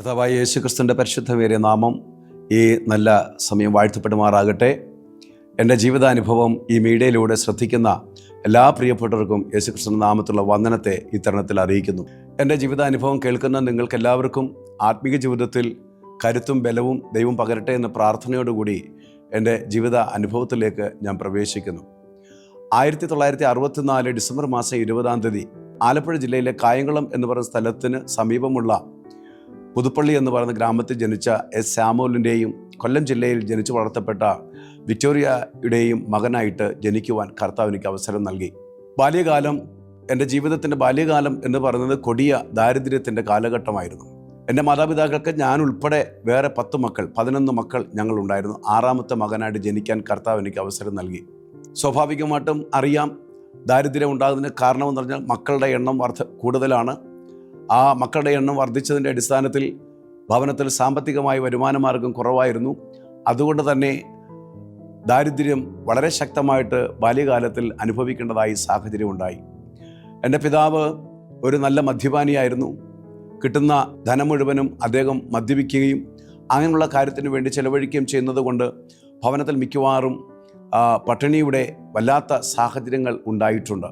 കർത്താവായ യേശുക്രിസ്തുവിൻ്റെ പരിശുദ്ധമേറിയ നാമം ഈ നല്ല സമയം വാഴ്ത്തപ്പെടുമാറാകട്ടെ. എൻ്റെ ജീവിതാനുഭവം ഈ മീഡിയയിലൂടെ ശ്രദ്ധിക്കുന്ന എല്ലാ പ്രിയപ്പെട്ടവർക്കും യേശുക്രിസ്തുവിൻ്റെ നാമത്തിലുള്ള വന്ദനത്തെ ഈ തരുണത്തിൽ അറിയിക്കുന്നു. എൻ്റെ ജീവിതാനുഭവം കേൾക്കുന്ന നിങ്ങൾക്കെല്ലാവർക്കും ആത്മീക ജീവിതത്തിൽ കരുത്തും ബലവും ദൈവം പകരട്ടെ എന്ന പ്രാർത്ഥനയോടുകൂടി എൻ്റെ ജീവിത അനുഭവത്തിലേക്ക് ഞാൻ പ്രവേശിക്കുന്നു. 1964 ഡിസംബർ മാസം 20 ആലപ്പുഴ ജില്ലയിലെ കായംകുളം എന്ന് പറയുന്ന സ്ഥലത്തിന് സമീപമുള്ള പുതുപ്പള്ളി എന്ന് പറയുന്ന ഗ്രാമത്തിൽ ജനിച്ച എസ് സാമുവലിൻ്റെയും കൊല്ലം ജില്ലയിൽ ജനിച്ചു വളർത്തപ്പെട്ട വിക്ടോറിയയുടെയും മകനായിട്ട് ജനിക്കുവാൻ കർത്താവ് എനിക്ക് അവസരം നൽകി. ബാല്യകാലം, എൻ്റെ ജീവിതത്തിൻ്റെ ബാല്യകാലം എന്ന് പറയുന്നത് കൊടിയ ദാരിദ്ര്യത്തിൻ്റെ കാലഘട്ടമായിരുന്നു. എൻ്റെ മാതാപിതാക്കൾക്ക് ഞാൻ ഉൾപ്പെടെ വേറെ 11 മക്കൾ ഞങ്ങളുണ്ടായിരുന്നു. 6ാമത്തെ മകനായിട്ട് ജനിക്കാൻ കർത്താവ് എനിക്ക് അവസരം നൽകി. സ്വാഭാവികമായിട്ടും അറിയാം, ദാരിദ്ര്യം ഉണ്ടാകുന്നതിന് കാരണമെന്ന് പറഞ്ഞാൽ മക്കളുടെ എണ്ണം കൂടുതലാണ്. ആ മക്കളുടെ എണ്ണം വർദ്ധിച്ചതിൻ്റെ അടിസ്ഥാനത്തിൽ ഭവനത്തിൽ സാമ്പത്തികമായ വരുമാന മാർഗം കുറവായിരുന്നു. അതുകൊണ്ട് തന്നെ ദാരിദ്ര്യം വളരെ ശക്തമായിട്ട് ബാല്യകാലത്തിൽ അനുഭവിക്കേണ്ടതായി സാഹചര്യമുണ്ടായി. എൻ്റെ പിതാവ് ഒരു നല്ല മദ്യപാനിയായിരുന്നു. കിട്ടുന്ന ധനം മുഴുവനും അദ്ദേഹം മദ്യപിക്കുകയും അങ്ങനെയുള്ള കാര്യത്തിന് വേണ്ടി ചെലവഴിക്കുകയും ചെയ്യുന്നത് കൊണ്ട് ഭവനത്തിൽ മിക്കവാറും പട്ടിണിയുടെ വല്ലാത്ത സാഹചര്യങ്ങൾ ഉണ്ടായിട്ടുണ്ട്.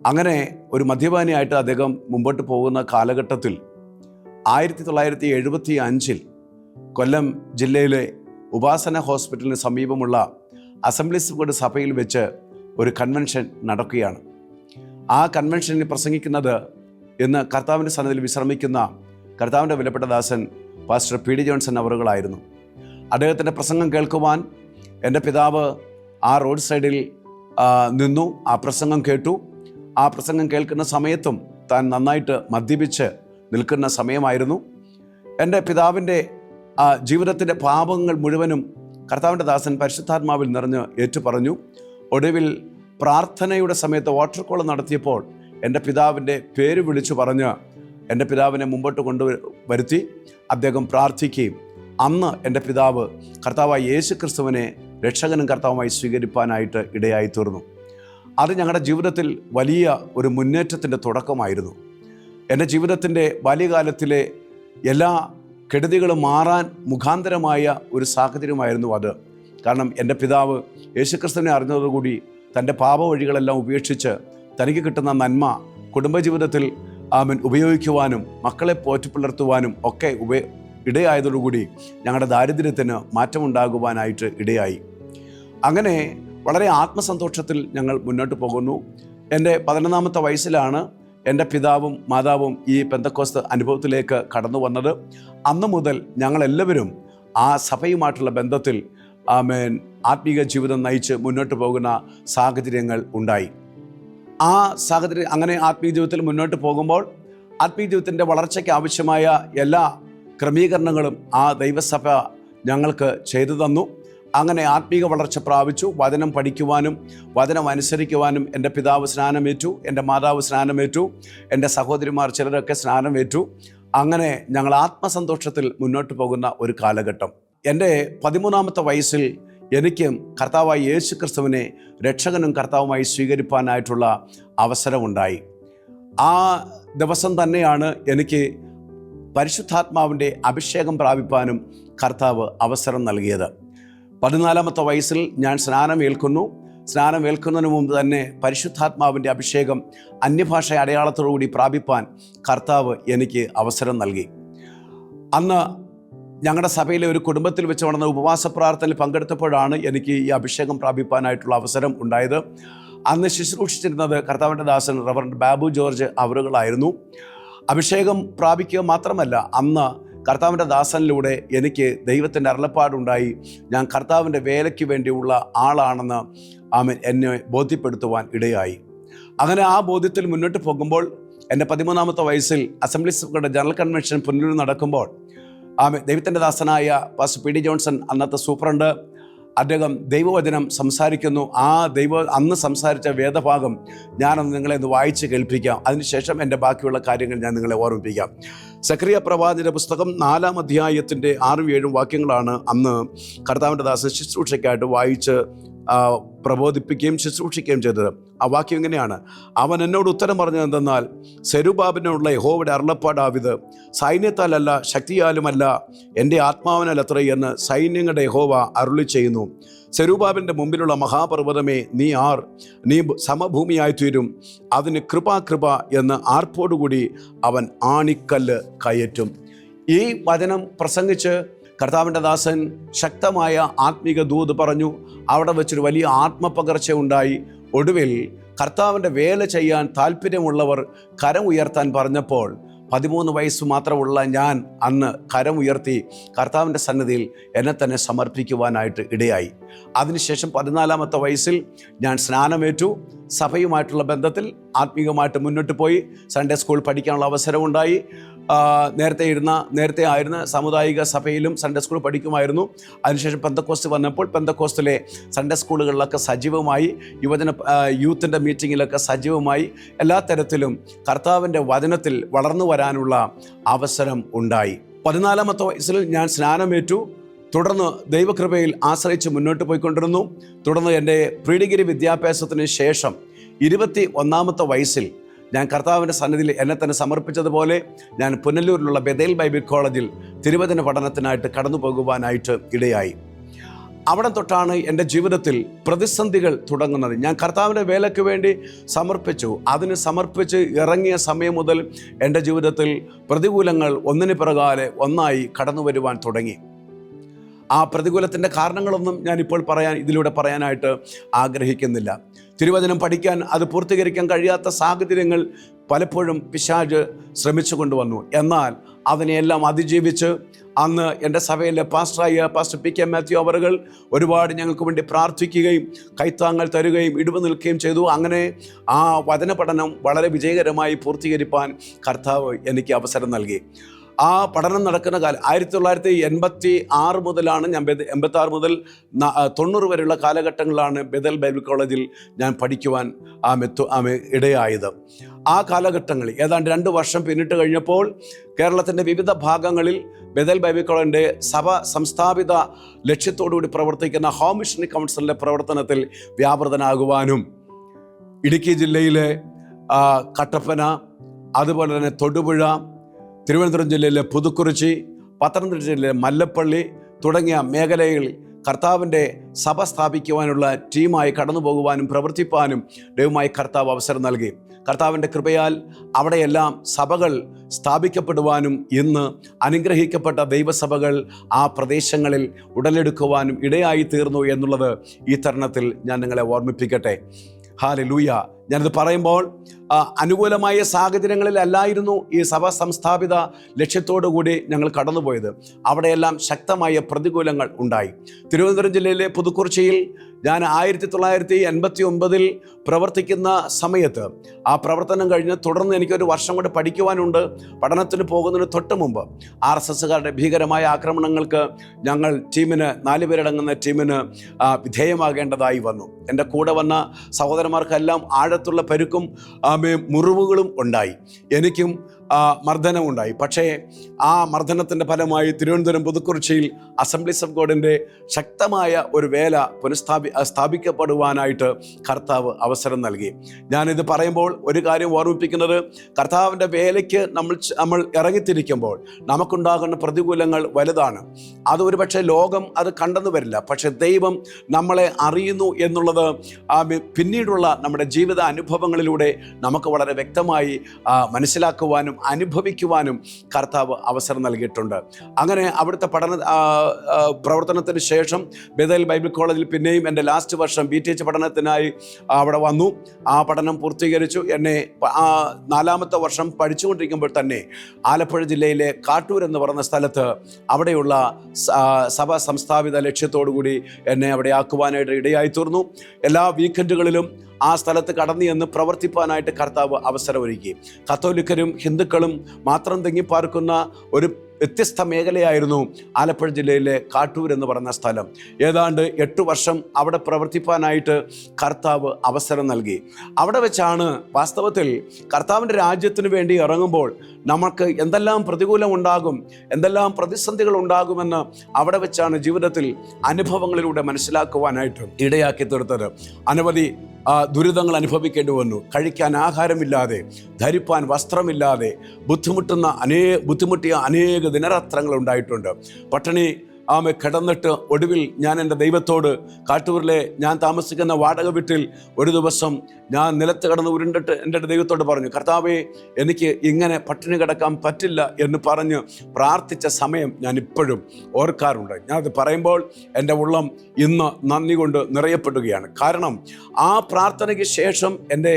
അങ്ങനെ ഒരു മദ്യപാനിയായിട്ട് അദ്ദേഹം മുമ്പോട്ട് പോകുന്ന കാലഘട്ടത്തിൽ 1975 കൊല്ലം ജില്ലയിലെ ഉപാസന ഹോസ്പിറ്റലിന് സമീപമുള്ള അസംബ്ലീസ് ഓഫ് ഗോഡ് സഭയിൽ വെച്ച് ഒരു കൺവെൻഷൻ നടക്കുകയാണ്. ആ കൺവെൻഷനിൽ പ്രസംഗിക്കുന്നത് ഇന്ന് കർത്താവിൻ്റെ സന്നിധിയിൽ വിശ്രമിക്കുന്ന കർത്താവിൻ്റെ വിലപ്പെട്ട ദാസൻ പാസ്റ്റർ പി ഡി ജോൺസൺ അവറുകളായിരുന്നു. അദ്ദേഹത്തിൻ്റെ പ്രസംഗം കേൾക്കുവാൻ എൻ്റെ പിതാവ് ആ റോഡ് സൈഡിൽ നിന്നു. ആ പ്രസംഗം കേട്ടു. ആ പ്രസംഗം കേൾക്കുന്ന സമയത്തും താൻ നന്നായിട്ട് മദ്യപിച്ച് നിൽക്കുന്ന സമയമായിരുന്നു. എൻ്റെ പിതാവിൻ്റെ ജീവിതത്തിൻ്റെ പാപങ്ങൾ മുഴുവനും കർത്താവിൻ്റെ ദാസൻ പരിശുദ്ധാത്മാവിൽ നിറഞ്ഞ് ഏറ്റുപറഞ്ഞു. ഒടുവിൽ പ്രാർത്ഥനയുടെ സമയത്ത് വാട്ടർ കോൾ നടത്തിയപ്പോൾ എൻ്റെ പിതാവിൻ്റെ പേര് വിളിച്ചു പറഞ്ഞ് എൻ്റെ പിതാവിനെ മുമ്പോട്ട് കൊണ്ടുവരുത്തി അദ്ദേഹം പ്രാർത്ഥിക്കുകയും അന്ന് എൻ്റെ പിതാവ് കർത്താവായ യേശുക്രിസ്തുവിനെ രക്ഷകനും കർത്താവുമായി സ്വീകരിപ്പാനായിട്ട് ഇടയായി തീർന്നു. അത് ഞങ്ങളുടെ ജീവിതത്തിൽ വലിയ ഒരു മുന്നേറ്റത്തിൻ്റെ തുടക്കമായിരുന്നു. എൻ്റെ ജീവിതത്തിൻ്റെ ബാല്യകാലത്തിലെ എല്ലാ കെടുതികളും മാറാൻ മുഖാന്തരമായ ഒരു സാഹചര്യമായിരുന്നു അത്. കാരണം എൻ്റെ പിതാവ് യേശുക്രിസ്തുവിനെ അറിഞ്ഞതോടുകൂടി തൻ്റെ പാപവഴികളെല്ലാം ഉപേക്ഷിച്ച് തനിക്ക് കിട്ടുന്ന നന്മ കുടുംബജീവിതത്തിൽ ഉപയോഗിക്കുവാനും മക്കളെ പോറ്റിപ്പുലർത്തുവാനും ഒക്കെ ഇടയായതോടുകൂടി ഞങ്ങളുടെ ദാരിദ്ര്യത്തിന് മാറ്റമുണ്ടാകുവാനായിട്ട് ഇടയായി. അങ്ങനെ വളരെ ആത്മസന്തോഷത്തിൽ ഞങ്ങൾ മുന്നോട്ട് പോകുന്നു. എൻ്റെ 11ാമത്തെ വയസ്സിലാണ് എൻ്റെ പിതാവും മാതാവും ഈ പെന്തക്കോസ്ത് അനുഭവത്തിലേക്ക് കടന്നു വന്നത്. അന്നു മുതൽ ഞങ്ങളെല്ലാവരും ആ സഭയുമായിട്ടുള്ള ബന്ധത്തിൽ ആത്മീക ജീവിതം നയിച്ച് മുന്നോട്ട് പോകുന്ന സാഹചര്യങ്ങൾ ഉണ്ടായി. ആ സാഹചര്യം അങ്ങനെ ആത്മീയ ജീവിതത്തിൽ മുന്നോട്ട് പോകുമ്പോൾ ആത്മീയ ജീവിതത്തിൻ്റെ വളർച്ചയ്ക്ക് ആവശ്യമായ എല്ലാ ക്രമീകരണങ്ങളും ആ ദൈവസഭ ഞങ്ങൾക്ക് ചെയ്തു തന്നു. അങ്ങനെ ആത്മീക വളർച്ച പ്രാപിച്ചു. വചനം പഠിക്കുവാനും വചനം അനുസരിക്കുവാനും എൻ്റെ പിതാവ് സ്നാനമേറ്റു, എൻ്റെ മാതാവ് സ്നാനമേറ്റു, എൻ്റെ സഹോദരിമാർ ചിലരൊക്കെ സ്നാനമേറ്റു. അങ്ങനെ ഞങ്ങൾ ആത്മസന്തോഷത്തിൽ മുന്നോട്ട് പോകുന്ന ഒരു കാലഘട്ടം. എൻ്റെ 13ാമത്തെ വയസ്സിൽ എനിക്ക് കർത്താവായ യേശുക്രിസ്തുവിനെ രക്ഷകനും കർത്താവുമായി സ്വീകരിപ്പാനായിട്ടുള്ള അവസരമുണ്ടായി. ആ ദിവസം തന്നെയാണ് എനിക്ക് പരിശുദ്ധാത്മാവിൻ്റെ അഭിഷേകം പ്രാപിപ്പാനും കർത്താവ് അവസരം നൽകിയത്. 14ാമത്തെ വയസ്സിൽ ഞാൻ സ്നാനമേൽക്കുന്നു. സ്നാനമേൽക്കുന്നതിന് മുമ്പ് തന്നെ പരിശുദ്ധാത്മാവിൻ്റെ അഭിഷേകം അന്യഭാഷ അടയാളത്തോടുകൂടി പ്രാപിപ്പാൻ കർത്താവ് എനിക്ക് അവസരം നൽകി. അന്ന് ഞങ്ങളുടെ സഭയിലെ ഒരു കുടുംബത്തിൽ വെച്ച് നടന്ന ഉപവാസ പ്രാർത്ഥനയിൽ പങ്കെടുത്തപ്പോഴാണ് എനിക്ക് ഈ അഭിഷേകം പ്രാപിപ്പാനായിട്ടുള്ള അവസരം ഉണ്ടായത്. അന്ന് ശുശ്രൂഷിച്ചിരുന്നത് കർത്താവിൻ്റെ ദാസൻ റവറൻഡ് ബാബു ജോർജ് അവറുകളായിരുന്നു. അഭിഷേകം പ്രാപിക്കുക മാത്രമല്ല, അന്ന് കർത്താവിൻ്റെ ദാസനിലൂടെ എനിക്ക് ദൈവത്തിൻ്റെ അരുളപ്പാടുണ്ടായി. ഞാൻ കർത്താവിൻ്റെ വേലയ്ക്ക് വേണ്ടിയുള്ള ആളാണെന്ന് എന്നെ ബോധ്യപ്പെടുത്തുവാൻ ഇടയായി. അങ്ങനെ ആ ബോധ്യത്തിൽ മുന്നോട്ട് പോകുമ്പോൾ എൻ്റെ 13ാമത്തെ വയസ്സിൽ assemblies of God general convention പുനലൂരിൽ നടക്കുമ്പോൾ ദൈവത്തിൻ്റെ ദാസനായ പാസ്റ്റർ പി ഡി ജോൺസൺ, അന്നത്തെ സൂപ്രണ്ട്, അദ്ദേഹം ദൈവവചനം സംസാരിക്കുന്നു. ആ അന്ന് സംസാരിച്ച വേദഭാഗം ഞാനൊന്ന് നിങ്ങളെ ഒന്ന് വായിച്ച് കേൾപ്പിക്കാം. അതിനുശേഷം എൻ്റെ ബാക്കിയുള്ള കാര്യങ്ങൾ ഞാൻ നിങ്ങളെ ഓർമ്മിപ്പിക്കാം. സക്കറിയ പ്രവാചകന്റെ പുസ്തകം 4-ാം അധ്യായത്തിൻ്റെ 6-7 വാക്യങ്ങളാണ് അന്ന് കർത്താവിൻ്റെ ദാസൻ ശുശ്രൂഷയ്ക്കായിട്ട് വായിച്ച് പ്രബോധിപ്പിക്കുകയും ശുശ്രൂഷിക്കുകയും ചെയ്തത്. ആ വാക്യം ഇങ്ങനെയാണ്: അവൻ എന്നോട് ഉത്തരം പറഞ്ഞത് എന്തെന്നാൽ, സെരുബാബിനുള്ള യഹോവയുടെ അരുളപ്പാടാവിത്, സൈന്യത്താലല്ല ശക്തിയാലുമല്ല എൻ്റെ ആത്മാവിനാൽ അത്രേ എന്ന് സൈന്യങ്ങളുടെ യഹോവ അരുളി ചെയ്യുന്നു. സെരുബാബിൻ്റെ മുമ്പിലുള്ള മഹാപർവ്വതമേ, നീ ആർ? നീ സമഭൂമിയായിത്തീരും. അതിന് കൃപ എന്ന് ആർപ്പോടുകൂടി അവൻ ആണിക്കല്ല് കയറ്റും. ഈ വചനം പ്രസംഗിച്ച് കർത്താവിൻ്റെ ദാസൻ ശക്തമായ ആത്മീക ദൂത് പറഞ്ഞു. അവിടെ വെച്ചൊരു വലിയ ആത്മപകർച്ച ഉണ്ടായി. ഒടുവിൽ കർത്താവിൻ്റെ വേല ചെയ്യാൻ താല്പര്യമുള്ളവർ കരം ഉയർത്താൻ പറഞ്ഞപ്പോൾ 13 വയസ്സ് മാത്രമുള്ള ഞാൻ അന്ന് കരം ഉയർത്തി കർത്താവിൻ്റെ സന്നിധിയിൽ എന്നെ തന്നെ സമർപ്പിക്കുവാനായിട്ട് ഇടയായി. അതിനുശേഷം 14-ാമത്തെ വയസ്സിൽ ഞാൻ സ്നാനമേറ്റു. സഭയുമായിട്ടുള്ള ബന്ധത്തിൽ ആത്മീകമായിട്ട് മുന്നോട്ട് പോയി. സൺഡേ സ്കൂൾ പഠിക്കാനുള്ള അവസരമുണ്ടായി. നേരത്തെ ആയിരുന്ന സാമുദായിക സഭയിലും സൺഡേ സ്കൂൾ പഠിക്കുമായിരുന്നു. അതിനുശേഷം പെന്തക്കോസ്റ്റ് വന്നപ്പോൾ പെന്തക്കോസ്റ്റിലെ സൺഡേ സ്കൂളുകളിലൊക്കെ സജീവമായി, യൂത്തിൻ്റെ മീറ്റിങ്ങിലൊക്കെ സജീവമായി. എല്ലാ തരത്തിലും കർത്താവിൻ്റെ വചനത്തിൽ വളർന്നു വരാനുള്ള അവസരം ഉണ്ടായി. 14-ാമത്തെ വയസ്സിൽ ഞാൻ സ്നാനമേറ്റു. തുടർന്ന് ദൈവകൃപയിൽ ആശ്രയിച്ച് മുന്നോട്ട് പോയിക്കൊണ്ടിരുന്നു. തുടർന്ന് എൻ്റെ പ്രീ ഡിഗ്രി വിദ്യാഭ്യാസത്തിന് ശേഷം 21-ാമത്തെ വയസ്സിൽ ഞാൻ കർത്താവിൻ്റെ സന്നിധിയിൽ എന്നെ തന്നെ സമർപ്പിച്ചതുപോലെ ഞാൻ പുനലൂരിലുള്ള ബെഥേൽ ബൈബിൾ കോളേജിൽ തിരുവചന പഠനത്തിനായിട്ട് കടന്നു പോകുവാനായിട്ട് ഇടയായി. അവിടെ തൊട്ടാണ് എൻ്റെ ജീവിതത്തിൽ പ്രതിസന്ധികൾ തുടങ്ങുന്നത്. ഞാൻ കർത്താവിൻ്റെ വേലയ്ക്ക് വേണ്ടി സമർപ്പിച്ച് ഇറങ്ങിയ സമയം മുതൽ എൻ്റെ ജീവിതത്തിൽ പ്രതികൂലങ്ങൾ ഒന്നിന് പിറകാലെ ഒന്നായി കടന്നു വരുവാൻ തുടങ്ങി. ആ പ്രതികൂലത്തിൻ്റെ കാരണങ്ങളൊന്നും ഞാനിപ്പോൾ ഇതിലൂടെ പറയാനായിട്ട് ആഗ്രഹിക്കുന്നില്ല. തിരുവചനം പഠിക്കാൻ, അത് പൂർത്തീകരിക്കാൻ കഴിയാത്ത സാഹചര്യങ്ങൾ പലപ്പോഴും പിശാച് ശ്രമിച്ചു കൊണ്ടുവന്നു. എന്നാൽ അതിനെയെല്ലാം അതിജീവിച്ച് അന്ന് എൻ്റെ സഭയിലെ പാസ്റ്റർ പി കെ മാത്യു അവറുകൾ ഒരുപാട് ഞങ്ങൾക്ക് വേണ്ടി പ്രാർത്ഥിക്കുകയും കൈത്താങ്ങൾ തരുകയും ഇടിവ് നിൽക്കുകയും ചെയ്തു. അങ്ങനെ ആ വചന പഠനം വളരെ വിജയകരമായി പൂർത്തീകരിപ്പാൻ കർത്താവ് എനിക്ക് അവസരം നൽകി. ആ പഠനം നടക്കുന്ന കാലം 1986 മുതലാണ് ഞാൻ 86 മുതൽ 90 വരെയുള്ള കാലഘട്ടങ്ങളിലാണ് ബെഥേൽ ബൈബിൾ കോളേജിൽ ഞാൻ പഠിക്കുവാൻ ഇടയായത്. ആ കാലഘട്ടങ്ങളിൽ ഏതാണ്ട് 2 വർഷം പിന്നിട്ട് കഴിഞ്ഞപ്പോൾ കേരളത്തിൻ്റെ വിവിധ ഭാഗങ്ങളിൽ ബെഥേൽ ബൈബിൾ കോളേജിൻ്റെ സഭ സംസ്ഥാപിത ലക്ഷ്യത്തോടുകൂടി പ്രവർത്തിക്കുന്ന ഹോം മിഷണറി കൗൺസിലിൻ്റെ പ്രവർത്തനത്തിൽ വ്യാപൃതനാകുവാനും ഇടുക്കി ജില്ലയിലെ കട്ടപ്പന, അതുപോലെ തന്നെ തൊടുപുഴ, തിരുവനന്തപുരം ജില്ലയിലെ പുതുക്കുറിച്ചി, പത്തനംതിട്ട ജില്ലയിലെ മല്ലപ്പള്ളി തുടങ്ങിയ മേഖലകളിൽ കർത്താവിൻ്റെ സഭ സ്ഥാപിക്കുവാനുള്ള ടീമായി കടന്നു പോകുവാനും പ്രവർത്തിപ്പാനും ദൈവമായി കർത്താവ് അവസരം നൽകി. കർത്താവിൻ്റെ കൃപയാൽ അവിടെയെല്ലാം സഭകൾ സ്ഥാപിക്കപ്പെടുവാനും ഇന്ന് അനുഗ്രഹിക്കപ്പെട്ട ദൈവസഭകൾ ആ പ്രദേശങ്ങളിൽ ഉടലെടുക്കുവാനും ഇടയായി തീർന്നു എന്നുള്ളത് ഈ തരുണത്തിൽ ഞാൻ നിങ്ങളെ ഓർമ്മിപ്പിക്കട്ടെ. ഹല്ലേലൂയ. ഞാനിത് പറയുമ്പോൾ അനുകൂലമായ സാഹചര്യങ്ങളിലല്ലായിരുന്നു ഈ സഭ സംസ്ഥാപിത ലക്ഷ്യത്തോടു കൂടി ഞങ്ങൾ കടന്നുപോയത്. അവിടെയെല്ലാം ശക്തമായ പ്രതികൂലങ്ങൾ ഉണ്ടായി. തിരുവനന്തപുരം ജില്ലയിലെ പുതുക്കുറിച്ചിയിൽ ഞാൻ 1989 പ്രവർത്തിക്കുന്ന സമയത്ത് ആ പ്രവർത്തനം കഴിഞ്ഞ് തുടർന്ന് എനിക്കൊരു വർഷം കൊണ്ട് പഠിക്കുവാനുണ്ട്. പഠനത്തിന് പോകുന്നതിന് തൊട്ട് മുമ്പ് RSSകാരുടെ ഭീകരമായ ആക്രമണങ്ങൾക്ക് ഞങ്ങൾ 4 പേരടങ്ങുന്ന ടീമിന് വിധേയമാകേണ്ടതായി വന്നു. എൻ്റെ കൂടെ വന്ന സഹോദരന്മാർക്കെല്ലാം ആഴത്തുള്ള പരുക്കും മുറിവുകളും ഉണ്ടായി. എനിക്കും മർദ്ദനമുണ്ടായി. പക്ഷേ ആ മർദ്ദനത്തിൻ്റെ ഫലമായി തിരുവനന്തപുരം പുതുക്കുറിച്ചിയിൽ അസംബ്ലീസ് ഓഫ് ഗോഡിൻ്റെ ശക്തമായ ഒരു വേല സ്ഥാപിക്കപ്പെടുവാനായിട്ട് കർത്താവ് അവസരം നൽകി. ഞാനിത് പറയുമ്പോൾ ഒരു കാര്യം ഓർമ്മിപ്പിക്കുന്നത്, കർത്താവിൻ്റെ വേലയ്ക്ക് നമ്മൾ ഇറങ്ങിത്തിരിക്കുമ്പോൾ നമുക്കുണ്ടാകുന്ന പ്രതികൂലങ്ങൾ വലുതാണ്. അത് ഒരു പക്ഷേ ലോകം അത് കണ്ടെന്ന് വരില്ല. പക്ഷേ ദൈവം നമ്മളെ അറിയുന്നു എന്നുള്ളത് പിന്നീടുള്ള നമ്മുടെ ജീവിത അനുഭവങ്ങളിലൂടെ നമുക്ക് വളരെ വ്യക്തമായി മനസ്സിലാക്കുവാനും അനുഭവിക്കുവാനും കർത്താവ് അവസരം നൽകിയിട്ടുണ്ട്. അങ്ങനെ അവിടുത്തെ പ്രവർത്തനത്തിന് ശേഷം ബെഥേൽ ബൈബിൾ കോളേജിൽ പിന്നെയും എൻ്റെ ലാസ്റ്റ് വർഷം BTH പഠനത്തിനായി അവിടെ വന്നു. ആ പഠനം പൂർത്തീകരിച്ചു. എന്നെ 4-ാമത്തെ വർഷം പഠിച്ചുകൊണ്ടിരിക്കുമ്പോൾ തന്നെ ആലപ്പുഴ ജില്ലയിലെ കാട്ടൂർ എന്ന് പറയുന്ന സ്ഥലത്ത് അവിടെയുള്ള സഭ സംസ്ഥാപിത ലക്ഷ്യത്തോടുകൂടി എന്നെ അവിടെ ആക്കുവാനായിട്ട് ഇടയായി തീർന്നു. എല്ലാ വീക്കെൻഡുകളിലും ആ സ്ഥലത്ത് കടന്നു എന്ന് പ്രവർത്തിപ്പാനായിട്ട് കർത്താവ് അവസരമൊരുക്കി. കത്തോലിക്കരും ഹിന്ദുക്കളും മാത്രം തിങ്ങിപ്പാർക്കുന്ന ഒരു വ്യത്യസ്ത മേഖലയായിരുന്നു ആലപ്പുഴ ജില്ലയിലെ കാട്ടൂർ എന്ന് പറയുന്ന സ്ഥലം. ഏതാണ്ട് 8 വർഷം അവിടെ പ്രവർത്തിപ്പാനായിട്ട് കർത്താവ് അവസരം നൽകി. അവിടെ വെച്ചാണ് വാസ്തവത്തിൽ കർത്താവിൻ്റെ രാജ്യത്തിന് വേണ്ടി ഇറങ്ങുമ്പോൾ നമുക്ക് എന്തെല്ലാം പ്രതികൂലം ഉണ്ടാകും, എന്തെല്ലാം പ്രതിസന്ധികൾ ഉണ്ടാകുമെന്ന് അവിടെ വെച്ചാണ് ജീവിതത്തിൽ അനുഭവങ്ങളിലൂടെ മനസ്സിലാക്കുവാനായിട്ട് ഇടയാക്കി തീർത്തത്. അനവധി ദുരിതങ്ങൾ അനുഭവിക്കേണ്ടി വന്നു. കഴിക്കാൻ ആഹാരമില്ലാതെ, ധരിപ്പാൻ വസ്ത്രമില്ലാതെ ബുദ്ധിമുട്ടിയ അനേക ദിനരാത്രങ്ങൾ ഉണ്ടായിട്ടുണ്ട്. പട്ടിണി കിടന്നിട്ട് ഒടുവിൽ ഞാൻ എൻ്റെ ദൈവത്തോട്, കാട്ടൂരിലെ ഞാൻ താമസിക്കുന്ന വാടക വീട്ടിൽ ഒരു ദിവസം ഞാൻ നിലത്ത് കിടന്ന് ഉരുണ്ടിട്ട് എൻ്റെ ദൈവത്തോട് പറഞ്ഞു, കർത്താവേ, എനിക്ക് ഇങ്ങനെ പട്ടിണി കിടക്കാൻ പറ്റില്ല എന്ന് പറഞ്ഞ് പ്രാർത്ഥിച്ച സമയം ഞാൻ ഇപ്പോഴും ഓർക്കാറുണ്ട്. ഞാനത് പറയുമ്പോൾ എൻ്റെ ഉള്ളം ഇന്ന് നന്ദി കൊണ്ട് നിറയപ്പെടുകയാണ്. കാരണം ആ പ്രാർത്ഥനയ്ക്ക് ശേഷം എൻ്റെ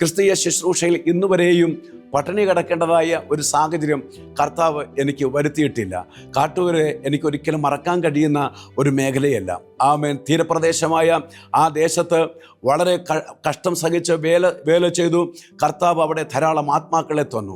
ക്രിസ്തീയ ശുശ്രൂഷയിൽ ഇന്നുവരെയും പട്ടിണി കിടക്കേണ്ടതായ ഒരു സാഹചര്യം കർത്താവ് എനിക്ക് വരുത്തിയിട്ടില്ല. കാട്ടൂര് എനിക്കൊരിക്കലും മറക്കാൻ കഴിയുന്ന ഒരു മേഖലയല്ല. ആമേൻ. തീരപ്രദേശമായ ആ ദേശത്ത് വളരെ കഷ്ടം സഹിച്ച് വേല ചെയ്തു. കർത്താവ് അവിടെ ധാരാളം ആത്മാക്കളെ തന്നു.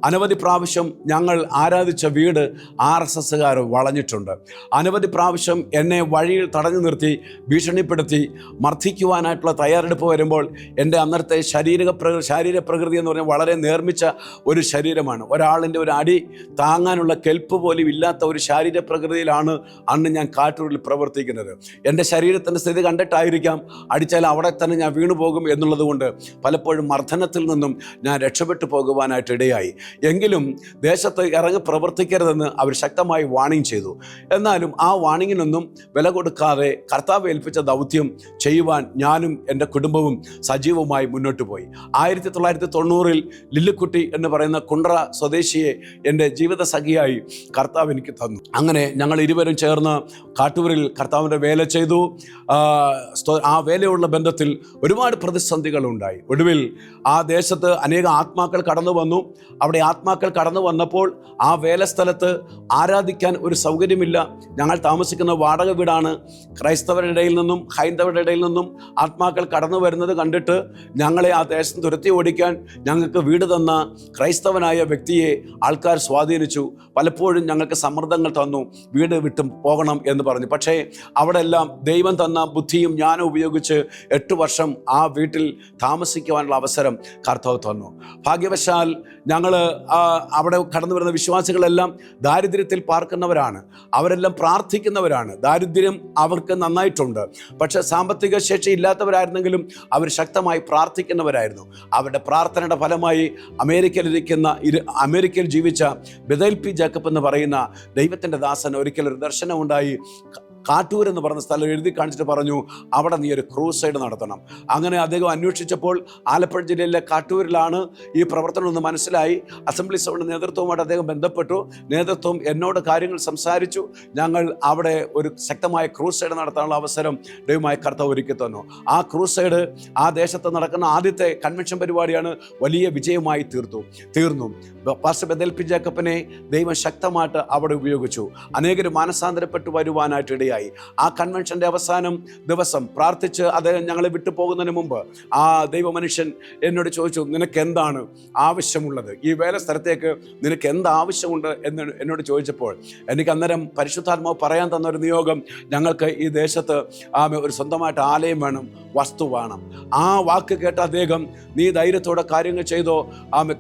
അനവധി പ്രാവശ്യം ഞങ്ങൾ ആരാധിച്ച വീട് RSSകാർ വളഞ്ഞിട്ടുണ്ട്. അനവധി പ്രാവശ്യം എന്നെ വഴിയിൽ തടഞ്ഞു നിർത്തി ഭീഷണിപ്പെടുത്തി മർദ്ദിക്കുവാനായിട്ടുള്ള തയ്യാറെടുപ്പ് വരുമ്പോൾ എൻ്റെ അന്നത്തെ ശരീരപ്രകൃതി എന്ന് പറഞ്ഞാൽ വളരെ നേർമ്മിച്ച ഒരു ശരീരമാണ്. ഒരാളിൻ്റെ ഒരു അടി താങ്ങാനുള്ള കെൽപ്പ് പോലും ഇല്ലാത്ത ഒരു ശരീരപ്രകൃതിയിലാണ് അന്ന് ഞാൻ കാട്ടൂരിൽ പ്രവർത്തിക്കുന്നത്. എൻ്റെ ശരീരത്തിൻ്റെ സ്ഥിതി കണ്ടിട്ടായിരിക്കാം അടിച്ചാൽ അവിടെ തന്നെ ഞാൻ വീണു പോകും എന്നുള്ളത് കൊണ്ട് പലപ്പോഴും മർദ്ദനത്തിൽ നിന്നും ഞാൻ രക്ഷപ്പെട്ടു പോകുവാനായിട്ട് ഇടയായി. എങ്കിലും ദേശത്ത് ഇറങ്ങി പ്രവർത്തിക്കരുതെന്ന് അവർ ശക്തമായി വാണിംഗ് ചെയ്തു. എന്നാലും ആ വാണിങ്ങിനൊന്നും വില കൊടുക്കാതെ കർത്താവ് ഏൽപ്പിച്ച ദൗത്യം ചെയ്യുവാൻ ഞാനും എൻ്റെ കുടുംബവും സജീവമായി മുന്നോട്ട് പോയി. 1990 ലില്ലിക്കുട്ടി എന്ന് പറയുന്ന കുണ്ട്ര സ്വദേശിയെ എൻ്റെ ജീവിത സഖിയായി കർത്താവ് എനിക്ക് തന്നു. അങ്ങനെ ഞങ്ങൾ ഇരുവരും ചേർന്ന് കാട്ടൂരിൽ കർത്താവിൻ്റെ വേല ചെയ്തു. ആ വേലയുള്ള ബന്ധത്തിൽ ഒരുപാട് പ്രതിസന്ധികൾ ഉണ്ടായി. ഒടുവിൽ ആ ദേശത്ത് അനേക ആത്മാക്കൾ കടന്നു വന്നു. അവിടെ ആത്മാക്കൾ കടന്നു വന്നപ്പോൾ ആ വേലസ്ഥലത്ത് ആരാധിക്കാൻ ഒരു സൗകര്യമില്ല. ഞങ്ങൾ താമസിക്കുന്ന വാടക വീടാണ്. ക്രൈസ്തവരുടെ ഇടയിൽ നിന്നും ഹൈന്ദവരുടെ ഇടയിൽ നിന്നും ആത്മാക്കൾ കടന്നു വരുന്നത് കണ്ടിട്ട് ഞങ്ങളെ ആ ദേശം തുരത്തി ഓടിക്കാൻ ഞങ്ങൾക്ക് വീട് തന്ന ക്രൈസ്തവനായ വ്യക്തിയെ ആൾക്കാർ സ്വാധീനിച്ചു. പലപ്പോഴും ഞങ്ങൾക്ക് സമ്മർദ്ദങ്ങൾ തന്നു, വീട് വിട്ടും പോകണം എന്ന് പറഞ്ഞു. പക്ഷേ അവിടെ എല്ലാം ദൈവം തന്ന ബുദ്ധിയും ജ്ഞാനം ഉപയോഗിച്ച് 8 വർഷം ആ വീട്ടിൽ താമസിക്കുവാനുള്ള അവസരം കർത്താവ് തന്നു. ഭാഗ്യവശാൽ ഞങ്ങൾ അവിടെ കടന്നു വരുന്ന വിശ്വാസികളെല്ലാം ദാരിദ്ര്യത്തിൽ പാർക്കുന്നവരാണ്. അവരെല്ലാം പ്രാർത്ഥിക്കുന്നവരാണ്. ദാരിദ്ര്യം അവർക്ക് നന്നായിട്ടുണ്ട്. പക്ഷേ സാമ്പത്തിക ശേഷി ഇല്ലാത്തവരായിരുന്നെങ്കിലും അവർ ശക്തമായി പ്രാർത്ഥിക്കുന്നവരായിരുന്നു. അവരുടെ പ്രാർത്ഥനയുടെ ഫലമായി അമേരിക്കയിൽ ജീവിച്ച ബെഥേൽ പി ജേക്കബ് എന്ന് പറയുന്ന ദൈവത്തിൻ്റെ ദാസൻ ഒരിക്കലൊരു ദർശനമുണ്ടായി. കാട്ടൂർ എന്ന് പറഞ്ഞ സ്ഥലം എഴുതി കാണിച്ചിട്ട് പറഞ്ഞു, അവിടെ നീ ഒരു ക്രൂസൈഡ് നടത്തണം. അങ്ങനെ അദ്ദേഹം അന്വേഷിച്ചപ്പോൾ ആലപ്പുഴ ജില്ലയിലെ കാട്ടൂരിലാണ് ഈ പ്രവർത്തനം എന്ന് മനസ്സിലായി. അസംബ്ലി സഭയുടെ നേതൃത്വവുമായിട്ട് അദ്ദേഹം ബന്ധപ്പെട്ടു. നേതൃത്വം എന്നോട് കാര്യങ്ങൾ സംസാരിച്ചു. ഞങ്ങൾ അവിടെ ഒരു ശക്തമായ ക്രൂസൈഡ് നടത്താനുള്ള അവസരം ദൈവമായി കർത്താവ് ഒരുക്കി തന്നു. ആ ക്രൂസൈഡ് ആ ദേശത്ത് നടക്കുന്ന ആദ്യത്തെ കൺവെൻഷൻ പരിപാടിയാണ്. വലിയ വിജയമായി തീർന്നു. പാസ്റ്റർ ബെഥേൽ പി ജേക്കബിനെ ദൈവം ശക്തമായിട്ട് അവിടെ ഉപയോഗിച്ചു. അനേകരും മാനസാന്തരപ്പെട്ടു വരുവാനായിട്ട് ഇടയായി. ആ കൺവെൻഷൻ്റെ അവസാനം ദിവസം പ്രാർത്ഥിച്ച് അദ്ദേഹം ഞങ്ങളെ വിട്ടു പോകുന്നതിന് മുമ്പ് ആ ദൈവമനുഷ്യൻ എന്നോട് ചോദിച്ചു, നിനക്ക് എന്താണ് ആവശ്യമുള്ളത്? ഈ വേല സ്ഥലത്തേക്ക് നിനക്ക് എന്ത് ആവശ്യമുണ്ട് എന്ന് എന്നോട് ചോദിച്ചപ്പോൾ എനിക്ക് അന്നേരം പരിശുദ്ധാത്മാവ് പറയാൻ തന്നൊരു നിയോഗം, ഞങ്ങൾക്ക് ഈ ദേശത്ത് ഒരു സ്വന്തമായിട്ട് ആലയം വേണം, വസ്തു വേണം. ആ വാക്ക് കേട്ട അദ്ദേഹം, നീ ധൈര്യത്തോടെ കാര്യങ്ങൾ ചെയ്തോ,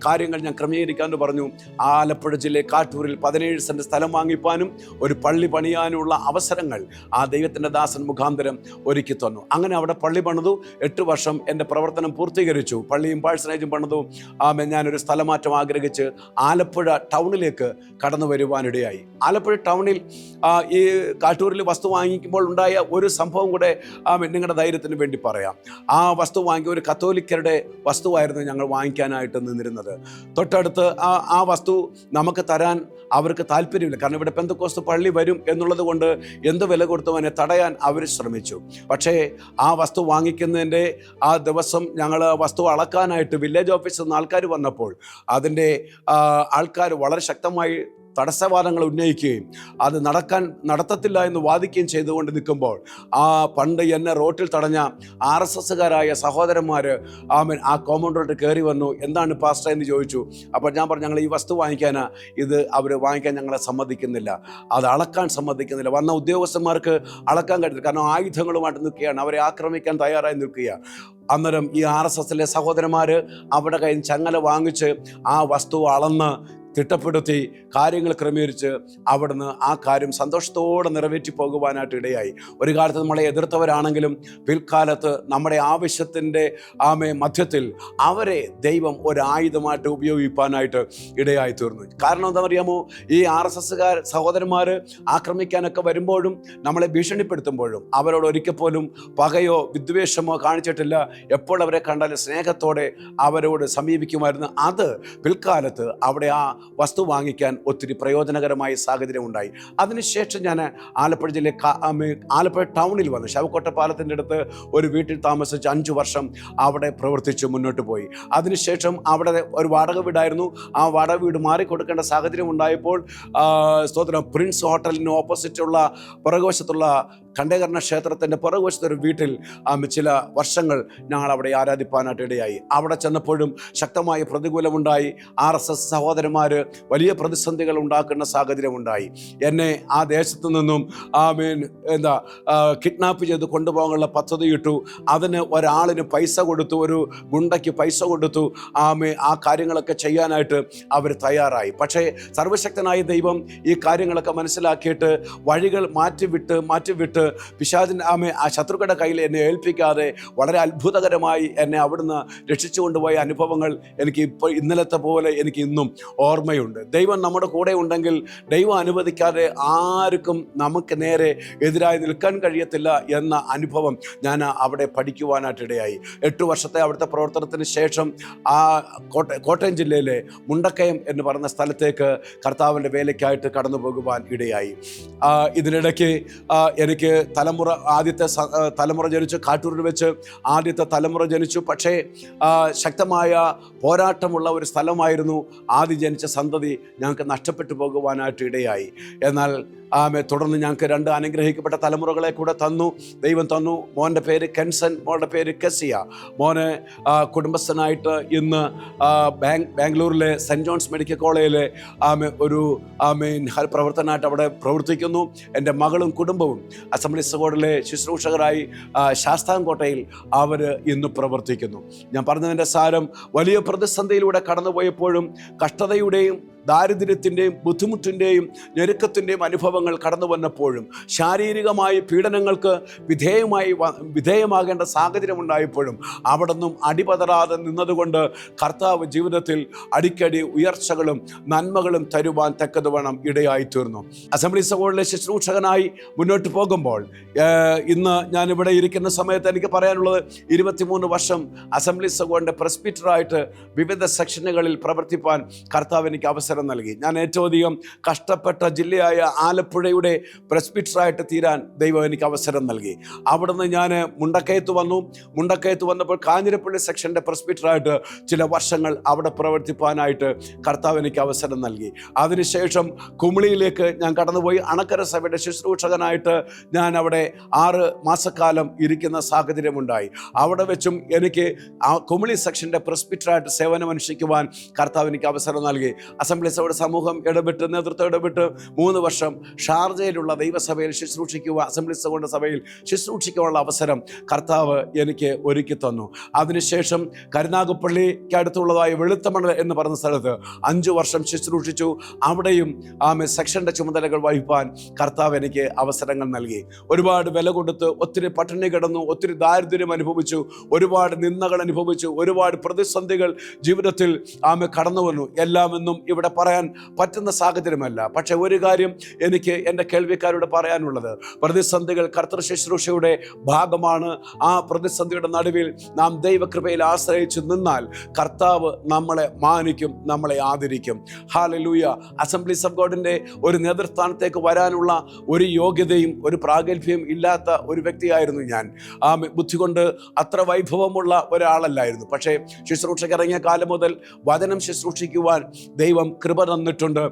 കാര്യങ്ങൾ ഞാൻ ക്രമീകരിക്കാമെന്ന് പറഞ്ഞു. ആലപ്പുഴ ജില്ലയിൽ കാട്ടൂരിൽ 17 സെന്റ് സ്ഥലം വാങ്ങിപ്പാനും ഒരു പള്ളി പണിയാനുള്ള അവസരങ്ങൾ ആ ദൈവത്തിൻ്റെ ദാസൻ മുഖാന്തരം ഒരുക്കി തന്നു. അങ്ങനെ അവിടെ പള്ളി പണിതു. 8 വർഷം എൻ്റെ പ്രവർത്തനം പൂർത്തീകരിച്ചു. പള്ളിയും പാഴ്സനേജും പണിതു. ഞാനൊരു സ്ഥലമാറ്റം ആഗ്രഹിച്ച് ആലപ്പുഴ ടൗണിലേക്ക് കടന്നു വരുവാനിടയായി. ആലപ്പുഴ ടൗണിൽ ഈ കാട്ടൂരിൽ വസ്തു വാങ്ങിക്കുമ്പോൾ ഉണ്ടായ ഒരു സംഭവം കൂടെ നിങ്ങളുടെ ധൈര്യത്തിന് വേണ്ടി പറയാം. ആ വസ്തു വാങ്ങിയ ഒരു കത്തോലിക്കരുടെ വസ്തുവായിരുന്നു ഞങ്ങൾ വാങ്ങിക്കാനായിട്ട് നിന്നിരുന്നത്. തൊട്ടടുത്ത് ആ വസ്തു നമുക്ക് തരാൻ അവർക്ക് താല്പര്യമില്ല. കാരണം ഇവിടെ പെന്തക്കോസ്ത് പള്ളി വരും എന്നുള്ളത് കൊണ്ട് എന്ത് വില കൊടുത്തും അതിനെ തടയാൻ അവർ ശ്രമിച്ചു. പക്ഷേ ആ വസ്തു വാങ്ങിക്കുന്നതിൻ്റെ ആ ദിവസം ഞങ്ങൾ വസ്തു അളക്കാനായിട്ട് വില്ലേജ് ഓഫീസിൽ നിന്ന് ആൾക്കാർ വന്നപ്പോൾ അതിൻ്റെ ആൾക്കാർ വളരെ ശക്തമായി തടസ്സവാദങ്ങൾ ഉന്നയിക്കുകയും അത് നടത്തത്തില്ല എന്ന് വാദിക്കുകയും ചെയ്തുകൊണ്ട് നിൽക്കുമ്പോൾ പണ്ട് എന്നെ റോട്ടിൽ തടഞ്ഞ RSSകാരായ സഹോദരന്മാർ ആ കോമ്പൗണ്ടിലോട്ട് കയറി വന്നു. എന്താണ് പാസ്റ്റർ എന്ന് ചോദിച്ചു. അപ്പോൾ ഞാൻ പറഞ്ഞു, ഞങ്ങൾ ഈ വസ്തു വാങ്ങിക്കാനാ, അവർ വാങ്ങിക്കാൻ ഞങ്ങളെ സമ്മതിക്കുന്നില്ല, അത് അളക്കാൻ സമ്മതിക്കുന്നില്ല. വന്ന ഉദ്യോഗസ്ഥന്മാർക്ക് അളക്കാൻ കഴിയില്ല, കാരണം ആയുധങ്ങളുമായിട്ട് നിൽക്കുകയാണ്, അവരെ ആക്രമിക്കാൻ തയ്യാറായി നിൽക്കുകയാണ്. അന്നേരം ഈ RSSലെ സഹോദരന്മാർ അവിടെ കയ്യിൽ ചങ്ങല വാങ്ങിച്ച് ആ വസ്തു അളന്ന് തിട്ടപ്പെടുത്തി കാര്യങ്ങൾ ക്രമീകരിച്ച് അവിടുന്ന് ആ കാര്യം സന്തോഷത്തോടെ നിറവേറ്റി പോകുവാനായിട്ട് ഇടയായി. ഒരു കാലത്ത് നമ്മളെ എതിർത്തവരാണെങ്കിലും പിൽക്കാലത്ത് നമ്മുടെ ആവശ്യത്തിൻ്റെ മധ്യത്തിൽ അവരെ ദൈവം ഒരായുധമായിട്ട് ഉപയോഗിക്കാനായിട്ട് ഇടയായി തീർന്നു. കാരണം എന്താ അറിയാമോ, ഈ RSSകാർ സഹോദരന്മാർ ആക്രമിക്കാനൊക്കെ വരുമ്പോഴും നമ്മളെ ഭീഷണിപ്പെടുത്തുമ്പോഴും അവരോട് ഒരിക്കൽ പോലും പകയോ വിദ്വേഷമോ കാണിച്ചിട്ടില്ല. എപ്പോൾ അവരെ കണ്ടാൽ സ്നേഹത്തോടെ അവരോട് സമീപിക്കുമായിരുന്നു. അത് പിൽക്കാലത്ത് അവിടെ ആ വസ്തു വാങ്ങിക്കാൻ ഒത്തിരി പ്രയോജനകരമായ സാഹചര്യം ഉണ്ടായി. അതിനുശേഷം ഞാൻ ആലപ്പുഴ ജില്ലയിൽ ആലപ്പുഴ ടൗണിൽ വന്നു. ശവക്കോട്ട പാലത്തിൻ്റെ അടുത്ത് ഒരു വീട്ടിൽ താമസിച്ച് 5 വർഷം അവിടെ പ്രവർത്തിച്ച് മുന്നോട്ട് പോയി. അതിനുശേഷം അവിടെ ഒരു വാടക വീടായിരുന്നു. ആ വാടക വീട് മാറിക്കൊടുക്കേണ്ട സാഹചര്യം ഉണ്ടായപ്പോൾ പ്രിൻസ് ഹോട്ടലിന് ഓപ്പോസിറ്റുള്ള പുറകുവശത്തുള്ള ഖണ്ഡേകരണ ക്ഷേത്രത്തിൻ്റെ പുറകുവശത്തൊരു വീട്ടിൽ ചില വർഷങ്ങൾ ഞങ്ങൾ അവിടെ ആരാധിപ്പാനായിട്ട് ഇടയായി. അവിടെ ചെന്നപ്പോഴും ശക്തമായ പ്രതികൂലമുണ്ടായി. RSS സഹോദരന്മാർ വലിയ പ്രതിസന്ധികൾ ഉണ്ടാക്കുന്ന സാഹചര്യമുണ്ടായി. എന്നെ ആ ദേശത്തു നിന്നും കിഡ്നാപ്പ് ചെയ്ത് കൊണ്ടുപോകാനുള്ള പദ്ധതിയിട്ടു. അതിന് ഒരാളിന് പൈസ കൊടുത്തു, ഒരു ഗുണ്ടയ്ക്ക് പൈസ കൊടുത്തു. ആ കാര്യങ്ങളൊക്കെ ചെയ്യാനായിട്ട് അവർ തയ്യാറായി. പക്ഷേ സർവശക്തനായ ദൈവം ഈ കാര്യങ്ങളൊക്കെ മനസ്സിലാക്കിയിട്ട് വഴികൾ മാറ്റിവിട്ട് പിശാചിൻ്റെ ആ ശത്രുക്കളുടെ കയ്യിൽ എന്നെ ഏൽപ്പിക്കാതെ വളരെ അത്ഭുതകരമായി എന്നെ അവിടുന്ന് രക്ഷിച്ചു കൊണ്ടുപോയ അനുഭവങ്ങൾ എനിക്ക് ഇപ്പോൾ ഇന്നലത്തെ പോലെ എനിക്ക് ഇന്നും ഓർമ്മയുണ്ട്. ദൈവം നമ്മുടെ കൂടെ ഉണ്ടെങ്കിൽ ദൈവം അനുവദിക്കാതെ ആർക്കും നമുക്ക് നേരെ എതിരായി നിൽക്കാൻ കഴിയത്തില്ല എന്ന അനുഭവം ഞാൻ അവിടെ പഠിക്കുവാനായിട്ടിടയായി. 8 വർഷത്തെ അവിടുത്തെ പ്രവർത്തനത്തിന് ശേഷം ആ കോട്ടയം ജില്ലയിലെ മുണ്ടക്കയം എന്ന് പറയുന്ന സ്ഥലത്തേക്ക് കർത്താവിൻ്റെ വേലയ്ക്കായിട്ട് കടന്നു പോകുവാൻ ഇടയായി. ഇതിനിടയ്ക്ക് എനിക്ക് ആദ്യത്തെ തലമുറ ജനിച്ചു. കാട്ടൂരിൽ വെച്ച് ആദ്യത്തെ തലമുറ ജനിച്ചു. പക്ഷേ ശക്തമായ പോരാട്ടമുള്ള ഒരു സ്ഥലമായിരുന്നു. ആദ്യം ജനിച്ച സന്തതി ഞങ്ങൾക്ക് നഷ്ടപ്പെട്ടു പോകുവാനായിട്ട് ഇടയായി. എന്നാൽ തുടർന്ന് ഞങ്ങൾക്ക് 2 അനുഗ്രഹിക്കപ്പെട്ട തലമുറകളെ കൂടെ ദൈവം തന്നു. മോൻ്റെ പേര് കെൻസൺ, മോളുടെ പേര് കെസിയ. മോന് കുടുംബസ്ഥനായിട്ട് ഇന്ന് ബാംഗ്ലൂരിലെ സെൻറ്റ് ജോൺസ് മെഡിക്കൽ കോളേജിൽ ഒരു പ്രവർത്തനമായിട്ട് അവിടെ പ്രവർത്തിക്കുന്നു. എൻ്റെ മകളും കുടുംബവും അസംബ്ലീസ് ബോർഡിലെ ശുശ്രൂഷകരായി ശാസ്താംകോട്ടയിൽ അവർ ഇന്ന് പ്രവർത്തിക്കുന്നു. ഞാൻ പറഞ്ഞതിൻ്റെ സാരം, വലിയ പ്രതിസന്ധിയിലൂടെ കടന്നുപോയപ്പോഴും കഷ്ടതയുടെയും ദാരിദ്ര്യത്തിൻ്റെയും ബുദ്ധിമുട്ടിൻ്റെയും ഞെരുക്കത്തിൻ്റെയും അനുഭവങ്ങൾ കടന്നു വന്നപ്പോഴും ശാരീരികമായ പീഡനങ്ങൾക്ക് വിധേയമാകേണ്ട സാഹചര്യം ഉണ്ടായപ്പോഴും അവിടെ നിന്നും അടിപതറാതെ നിന്നതുകൊണ്ട് കർത്താവ് ജീവിതത്തിൽ അടിക്കടി ഉയർച്ചകളും നന്മകളും തരുവാൻ തക്കതുവേണം ഇടയായിത്തീർന്നു. അസംബ്ലീസ് ബോർഡിലെ ശുശ്രൂഷകനായി മുന്നോട്ട് പോകുമ്പോൾ ഇന്ന് ഞാനിവിടെ ഇരിക്കുന്ന സമയത്ത് എനിക്ക് പറയാനുള്ളത്, 23 വർഷം അസംബ്ലീസ് ബോർഡിൻ്റെ പ്രസ്ബിറ്ററായിട്ട് വിവിധ സെക്ഷനുകളിൽ പ്രവർത്തിപ്പാൻ കർത്താവ് എനിക്ക് അവസരം നൽകി. ഞാൻ ഏറ്റവും അധികം കഷ്ടപ്പെട്ട ജില്ലയായ ആലപ്പുഴയുടെ പ്രസ്ബിറ്ററായിട്ട് തീരാൻ ദൈവം എനിക്ക് അവസരം നൽകി. അവിടുന്ന് ഞാൻ മുണ്ടക്കയത്ത് വന്നപ്പോൾ കാഞ്ഞിരപ്പള്ളി സെക്ഷൻ്റെ പ്രസ്ബിറ്ററായിട്ട് ചില വർഷങ്ങൾ അവിടെ പ്രവർത്തിപ്പാനായിട്ട് കർത്താവ് എനിക്ക് അവസരം നൽകി. അതിനുശേഷം കുമിളിയിലേക്ക് ഞാൻ കടന്നുപോയി. അണക്കര സഭയുടെ ശുശ്രൂഷകനായിട്ട് ഞാൻ അവിടെ 6 മാസക്കാലം ഇരിക്കുന്ന സാഹചര്യമുണ്ടായി. അവിടെ വെച്ചും എനിക്ക് ആ കുമിളി സെക്ഷൻ്റെ പ്രസ്ബിറ്ററായിട്ട് സേവനമനുഷ്ഠിക്കുവാൻ കർത്താവ് എനിക്ക് അവസരം നൽകി. അസംബ്ലി സഭയുടെ സമൂഹം നേതൃത്വം ഇടപെട്ട് 3 വർഷം ഷാർജയിലുള്ള ദൈവസഭയിൽ അസംബ്ലി സഭയുടെ സഭയിൽ ശുശ്രൂഷിക്കാനുള്ള അവസരം കർത്താവ് എനിക്ക് ഒരുക്കി തന്നു. അതിനുശേഷം കരുനാഗപ്പള്ളിക്ക് അടുത്തുള്ളതായ വെളുത്തമണൽ എന്ന് പറയുന്ന സ്ഥലത്ത് 5 വർഷം ശുശ്രൂഷിച്ചു. അവിടെയും സെക്ഷൻ്റെ ചുമതലകൾ വഹിപ്പാൻ കർത്താവ് എനിക്ക് അവസരങ്ങൾ നൽകി. ഒരുപാട് വില കൊടുത്ത് ഒത്തിരി പട്ടിണി കിടന്നു, ഒത്തിരി ദാരിദ്ര്യം അനുഭവിച്ചു, ഒരുപാട് നിന്ദകൾ അനുഭവിച്ചു, ഒരുപാട് പ്രതിസന്ധികൾ ജീവിതത്തിൽ കടന്നു വന്നു. എല്ലാമെന്നും ഇവിടെ പറയാൻ പറ്റുന്ന സാഹചര്യമല്ല. പക്ഷെ ഒരു കാര്യം എനിക്ക് എൻ്റെ കേൾവിക്കാരോട് പറയാനുള്ളത്, പ്രതിസന്ധികൾ കർത്തൃ ശുശ്രൂഷയുടെ ഭാഗമാണ്. ആ പ്രതിസന്ധിയുടെ നടുവിൽ നാം ദൈവകൃപയിൽ ആശ്രയിച്ച് നിന്നാൽ കർത്താവ് നമ്മളെ മാനിക്കും, നമ്മളെ ആദരിക്കും. ഹല്ലേലൂയ. അസംബ്ലീസ് ഓഫ് ഗോഡിൻ്റെ ഒരു നേതൃസ്ഥാനത്തേക്ക് വരാനുള്ള ഒരു യോഗ്യതയും ഒരു പ്രാഗൽഭ്യവും ഇല്ലാത്ത ഒരു വ്യക്തിയായിരുന്നു ഞാൻ. ബുദ്ധി കൊണ്ട് അത്ര വൈഭവമുള്ള ഒരാളല്ലായിരുന്നു. പക്ഷേ ശുശ്രൂഷയ്ക്ക് ഇറങ്ങിയ കാലം മുതൽ വചനം ശുശ്രൂഷിക്കുവാൻ ദൈവം കൃപ തന്നിട്ടുണ്ട്.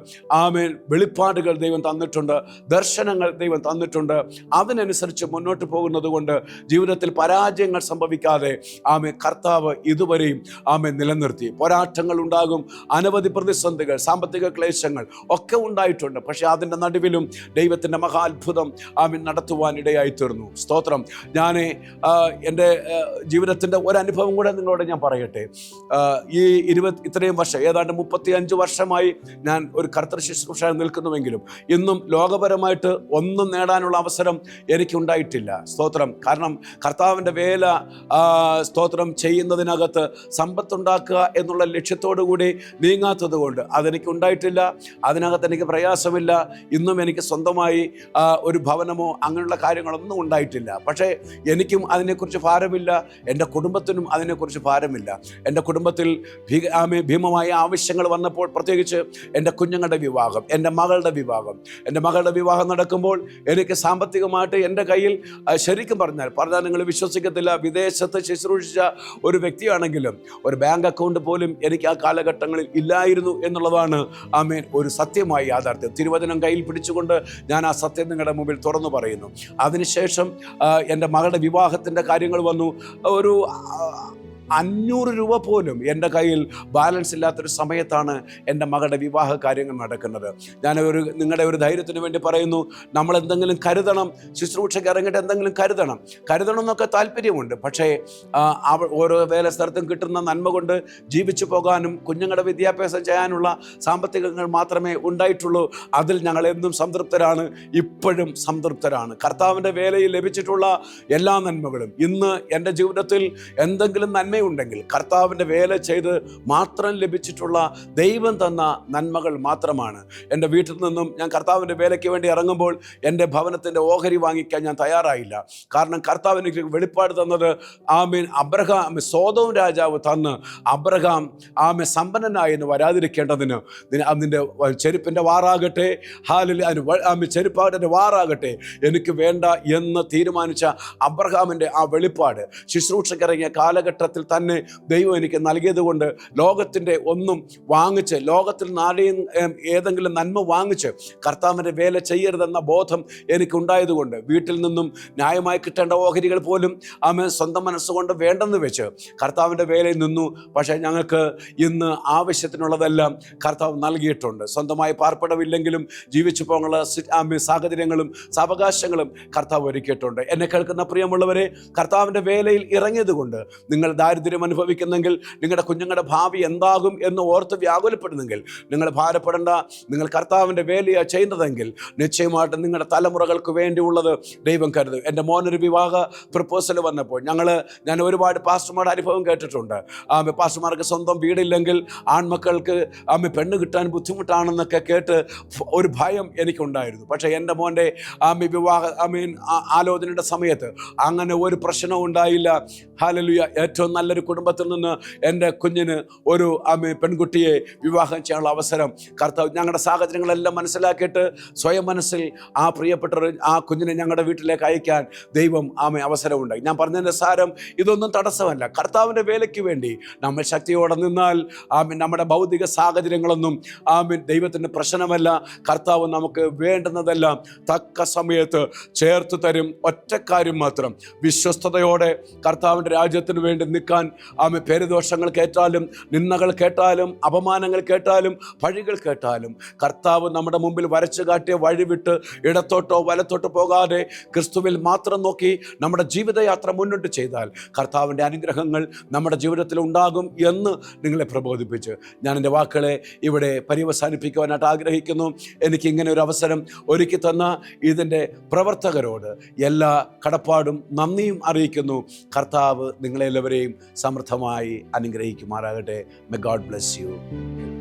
ആമേൻ. വെളിപ്പാടുകൾ ദൈവം തന്നിട്ടുണ്ട്, ദർശനങ്ങൾ ദൈവം തന്നിട്ടുണ്ട്. അതിനനുസരിച്ച് മുന്നോട്ട് പോകുന്നത് കൊണ്ട് ജീവിതത്തിൽ പരാജയങ്ങൾ സംഭവിക്കാതെ ആമേൻ കർത്താവ് ഇതുവരെയും ആമേൻ നിലനിർത്തി. പോരാട്ടങ്ങൾ ഉണ്ടാകും, അനവധി പ്രതിസന്ധികൾ, സാമ്പത്തിക ക്ലേശങ്ങൾ ഒക്കെ ഉണ്ടായിട്ടുണ്ട്. പക്ഷേ അതിൻ്റെ നടുവിലും ദൈവത്തിൻ്റെ മഹാത്ഭുതം ആമേൻ നടത്തുവാൻ ഇടയായി തീർന്നു. സ്തോത്രം. ഞാൻ എൻ്റെ ജീവിതത്തിൻ്റെ ഒരനുഭവം കൂടെ നിങ്ങളോട് ഞാൻ പറയട്ടെ. ഈ ഇത്രയും വർഷം, ഏതാണ്ട് 35 വർഷമായി ഞാൻ ഒരു കർത്തൃ ശുശ്രൂഷ നിൽക്കുന്നുവെങ്കിലും ഇന്നും ലോകപരമായിട്ട് ഒന്നും നേടാനുള്ള അവസരം എനിക്കുണ്ടായിട്ടില്ല. സ്തോത്രം. കാരണം കർത്താവിൻ്റെ വേല സ്തോത്രം ചെയ്യുന്നതിനകത്ത് സമ്പത്തുണ്ടാക്കുക എന്നുള്ള ലക്ഷ്യത്തോടു കൂടി നീങ്ങാത്തത് കൊണ്ട് അതെനിക്കുണ്ടായിട്ടില്ല. അതിനകത്ത് എനിക്ക് പ്രയാസമില്ല. ഇന്നും എനിക്ക് സ്വന്തമായി ഒരു ഭവനമോ അങ്ങനെയുള്ള കാര്യങ്ങളൊന്നും ഉണ്ടായിട്ടില്ല. പക്ഷേ എനിക്കും അതിനെക്കുറിച്ച് ഭാരമില്ല, എൻ്റെ കുടുംബത്തിനും അതിനെക്കുറിച്ച് ഭാരമില്ല. എൻ്റെ കുടുംബത്തിൽ ഭീമമായ ആവശ്യങ്ങൾ വന്നപ്പോൾ, പ്രത്യേകിച്ച് എൻ്റെ കുഞ്ഞുങ്ങളുടെ വിവാഹം, എൻ്റെ മകളുടെ വിവാഹം നടക്കുമ്പോൾ എനിക്ക് സാമ്പത്തികമായിട്ട് എൻ്റെ കയ്യിൽ ശരിക്കും പറഞ്ഞാൽ നിങ്ങൾ വിശ്വസിക്കത്തില്ല, വിദേശത്ത് ശുശ്രൂഷിച്ച ഒരു വ്യക്തിയാണെങ്കിലും ഒരു ബാങ്ക് അക്കൗണ്ട് പോലും എനിക്ക് ആ കാലഘട്ടങ്ങളിൽ ഇല്ലായിരുന്നു എന്നുള്ളതാണ് ആമേൻ ഒരു സത്യമായ യാഥാർത്ഥ്യം. തിരുവചനം കയ്യിൽ പിടിച്ചുകൊണ്ട് ഞാൻ ആ സത്യം നിങ്ങളുടെ മുമ്പിൽ തുറന്നു പറയുന്നു. അതിനുശേഷം എൻ്റെ മകളുടെ വിവാഹത്തിൻ്റെ കാര്യങ്ങൾ വന്നു. ഒരു 500 രൂപ പോലും എൻ്റെ കയ്യിൽ ബാലൻസ് ഇല്ലാത്തൊരു സമയത്താണ് എൻ്റെ മകളുടെ വിവാഹ കാര്യങ്ങൾ നടക്കുന്നത്. നിങ്ങളുടെ ഒരു ധൈര്യത്തിന് വേണ്ടി പറയുന്നു, നമ്മൾ എന്തെങ്കിലും കരുതണം, ശുശ്രൂഷയ്ക്ക് ഇറങ്ങിയിട്ട് എന്തെങ്കിലും കരുതണം എന്നൊക്കെ താല്പര്യമുണ്ട്. പക്ഷേ ഓരോ വേല സ്ഥലത്തും കിട്ടുന്ന നന്മ കൊണ്ട് ജീവിച്ചു പോകാനും കുഞ്ഞുങ്ങളുടെ വിദ്യാഭ്യാസം ചെയ്യാനുള്ള സാമ്പത്തികങ്ങൾ മാത്രമേ ഉണ്ടായിട്ടുള്ളൂ. അതിൽ ഞങ്ങൾ എന്നും സംതൃപ്തരാണ്, ഇപ്പോഴും സംതൃപ്തരാണ്. കർത്താവിൻ്റെ വേലയിൽ ലഭിച്ചിട്ടുള്ള എല്ലാ നന്മകളും, ഇന്ന് എൻ്റെ ജീവിതത്തിൽ എന്തെങ്കിലും ഉണ്ടെങ്കിൽ കർത്താവിൻ്റെ വേല ചെയ്ത് മാത്രം ലഭിച്ചിട്ടുള്ള ദൈവം തന്ന നന്മകൾ മാത്രമാണ്. എൻ്റെ വീട്ടിൽ നിന്നും ഞാൻ കർത്താവിൻ്റെ വേലയ്ക്ക് വേണ്ടി ഇറങ്ങുമ്പോൾ എൻ്റെ ഭവനത്തിൻ്റെ ഓഹരി വാങ്ങിക്കാൻ ഞാൻ തയ്യാറായില്ല. കാരണം കർത്താവ് എനിക്ക് വെളിപ്പാട് തന്നത് അബ്രഹാം സോദോം രാജാവ് തന്ന് അബ്രഹാം സമ്പന്നനായി എന്ന് വരാതിരിക്കേണ്ടതിന് അതിൻ്റെ ചെരുപ്പിൻ്റെ വാറാകട്ടെ, ചെരുപ്പാടിൻ്റെ വാറാകട്ടെ എനിക്ക് വേണ്ട എന്ന് തീരുമാനിച്ച അബ്രഹാമിൻ്റെ ആ വെളിപ്പാട് ശുശ്രൂഷക്കിറങ്ങിയ കാലഘട്ടത്തിൽ തന്നെ ദൈവം എനിക്ക് നൽകിയത് കൊണ്ട് ലോകത്തിൻ്റെ ഒന്നും വാങ്ങിച്ച്, ലോകത്തിൽ നാളെയും ഏതെങ്കിലും നന്മ വാങ്ങിച്ച് കർത്താവിൻ്റെ വേല ചെയ്യരുതെന്ന ബോധം എനിക്കുണ്ടായതുകൊണ്ട് വീട്ടിൽ നിന്നും ന്യായമായി കിട്ടേണ്ട ഓഹരികൾ പോലും സ്വന്തം മനസ്സുകൊണ്ട് വേണ്ടെന്ന് വെച്ച് കർത്താവിൻ്റെ വേലയിൽ നിന്നു. പക്ഷേ ഞങ്ങൾക്ക് ഇന്ന് ആവശ്യത്തിനുള്ളതെല്ലാം കർത്താവ് നൽകിയിട്ടുണ്ട്. സ്വന്തമായി പാർപ്പിടമില്ലെങ്കിലും ജീവിച്ചു പോകാനുള്ള സാഹചര്യങ്ങളും സാവകാശങ്ങളും കർത്താവ് ഒരുക്കിയിട്ടുണ്ട്. എന്നെ കേൾക്കുന്ന പ്രിയമുള്ളവരെ, കർത്താവിൻ്റെ വേലയിൽ ഇറങ്ങിയത് കൊണ്ട് നിങ്ങൾ ദാരിദ്ര്യം അനുഭവിക്കുന്നെങ്കിൽ, നിങ്ങളുടെ കുഞ്ഞുങ്ങളുടെ ഭാവി എന്താകും എന്ന് ഓർത്ത് വ്യാകുലപ്പെടുന്നെങ്കിൽ നിങ്ങൾ ഭാരപ്പെടേണ്ട. നിങ്ങൾ കർത്താവിൻ്റെ വേലയാണ് ചെയ്യുന്നതെങ്കിൽ നിശ്ചയമായിട്ടും നിങ്ങളുടെ തലമുറകൾക്ക് വേണ്ടിയുള്ളത് ദൈവം കരുതും. എൻ്റെ മോനൊരു വിവാഹ പ്രപ്പോസൽ വന്നപ്പോൾ ഞാൻ ഒരുപാട് പാസ്റ്റർമാരുടെ അനുഭവം കേട്ടിട്ടുണ്ട്. പാസ്റ്റർമാർക്ക് സ്വന്തം വീടില്ലെങ്കിൽ ആൺമക്കൾക്ക് പെണ്ണ് കിട്ടാൻ ബുദ്ധിമുട്ടാണെന്നൊക്കെ കേട്ട് ഒരു ഭയം എനിക്കുണ്ടായിരുന്നു. പക്ഷേ എൻ്റെ മോൻ്റെ വിവാഹ ആലോചനയുടെ സമയത്ത് അങ്ങനെ ഒരു പ്രശ്നവും ഉണ്ടായില്ല. ഹല്ലേലൂയ. ഏറ്റവും നല്ലൊരു കുടുംബത്തിൽ നിന്ന് എൻ്റെ കുഞ്ഞിന് ഒരു പെൺകുട്ടിയെ വിവാഹം ചെയ്യാനുള്ള അവസരം കർത്താവ് ഞങ്ങളുടെ സാഹചര്യങ്ങളെല്ലാം മനസ്സിലാക്കിയിട്ട് സ്വയം മനസ്സിൽ ആ പ്രിയപ്പെട്ട ആ കുഞ്ഞിനെ ഞങ്ങളുടെ വീട്ടിലേക്ക് അയക്കാൻ ദൈവം അവസരമുണ്ടായി. ഞാൻ പറഞ്ഞതിൻ്റെ സാരം ഇതൊന്നും തടസ്സമല്ല. കർത്താവിൻ്റെ വേലയ്ക്ക് വേണ്ടി നമ്മൾ ശക്തിയോടെ നിന്നാൽ നമ്മുടെ ഭൗതിക സാഹചര്യങ്ങളൊന്നും ദൈവത്തിൻ്റെ പ്രശ്നമല്ല. കർത്താവ് നമുക്ക് വേണ്ടുന്നതെല്ലാം തക്ക സമയത്ത് ചേർത്ത് തരും. ഒറ്റക്കാര്യം മാത്രം, വിശ്വസ്തയോടെ കർത്താവിൻ്റെ രാജ്യത്തിന് വേണ്ടി നിൽക്കാൻ പേരുദോഷങ്ങൾ കേട്ടാലും നിന്ദകൾ കേട്ടാലും അപമാനങ്ങൾ കേട്ടാലും പഴികൾ കേട്ടാലും കർത്താവ് നമ്മുടെ മുമ്പിൽ വരച്ചു കാട്ടിയ വഴി വിട്ട് ഇടത്തോട്ടോ വലത്തോട്ടോ പോകാതെ ക്രിസ്തുവിൽ മാത്രം നോക്കി നമ്മുടെ ജീവിതയാത്ര മുന്നോട്ട് ചെയ്താൽ കർത്താവിൻ്റെ അനുഗ്രഹങ്ങൾ നമ്മുടെ ജീവിതത്തിൽ ഉണ്ടാകും എന്ന് നിങ്ങളെ പ്രബോധിപ്പിച്ച് ഞാൻ എൻ്റെ വാക്കുകളെ ഇവിടെ പര്യവസാനിപ്പിക്കുവാനായിട്ട് ആഗ്രഹിക്കുന്നു. എനിക്ക് ഇങ്ങനെ ഒരു അവസരം ഒരുക്കി തന്ന ഇതിൻ്റെ പ്രവർത്തകരോട് എല്ലാ കടപ്പാടും നന്ദിയും അറിയിക്കുന്നു. കർത്താവ് നിങ്ങളെല്ലാവരെയും സമൃദ്ധമായി അനുഗ്രഹിക്കുമാറാകട്ടെ. May God bless you.